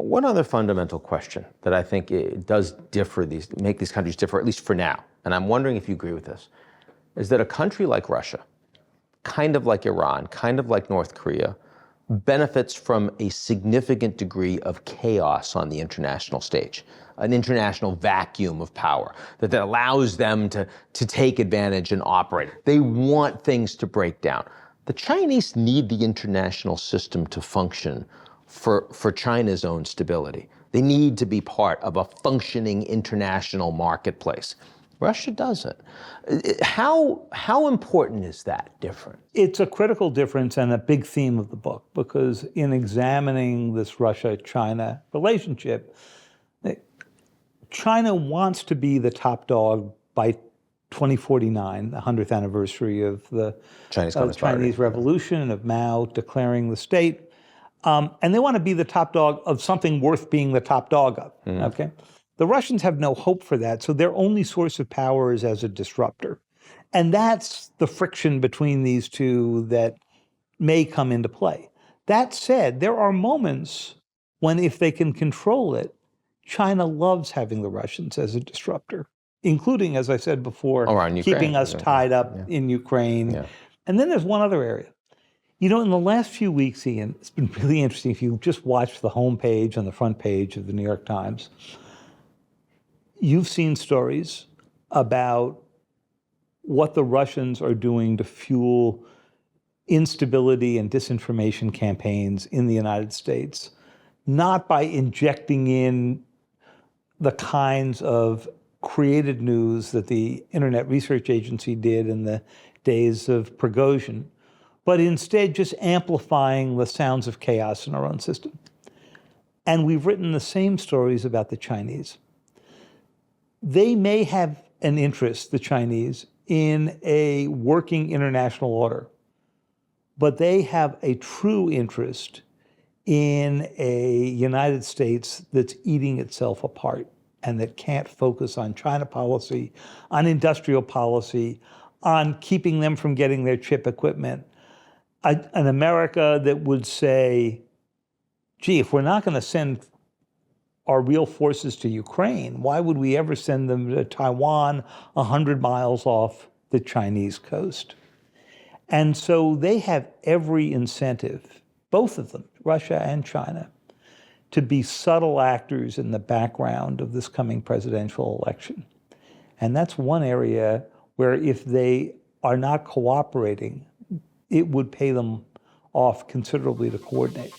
One other fundamental question that I think it does make these countries differ, at least for now, and I'm wondering if you agree with this, is that a country like Russia, kind of like Iran, kind of like North Korea, benefits from a significant degree of chaos on the international stage, an international vacuum of power that allows them to take advantage and operate. They want things to break down. The Chinese need the international system to function for China's own stability. They need to be part of a functioning international marketplace. Russia doesn't. How important is that difference? It's a critical difference and a big theme of the book, because in examining this Russia-China relationship, China wants to be the top dog by 2049, the 100th anniversary of the Chinese Revolution, of Mao declaring the state. And they want to be the top dog of something worth being the top dog of, okay? The Russians have no hope for that, so their only source of power is as a disruptor. And that's the friction between these two that may come into play. That said, there are moments when, if they can control it, China loves having the Russians as a disruptor, including, as I said before, keeping us tied up in Ukraine. Yeah. And then there's one other area. You know, in the last few weeks, Ian, it's been really interesting. If you just watch the homepage and the front page of the New York Times, you've seen stories about what the Russians are doing to fuel instability and disinformation campaigns in the United States, not by injecting in the kinds of created news that the Internet Research Agency did in the days of Prigozhin, but instead just amplifying the sounds of chaos in our own system. And we've written the same stories about the Chinese. They may have an interest, the Chinese, in a working international order, but they have a true interest in a United States that's eating itself apart and that can't focus on China policy, on industrial policy, on keeping them from getting their chip equipment. An America that would say, gee, if we're not going to send our real forces to Ukraine, why would we ever send them to Taiwan 100 miles off the Chinese coast? And so they have every incentive, both of them, Russia and China, to be subtle actors in the background of this coming presidential election. And that's one area where, if they are not cooperating, it would pay them off considerably to coordinate.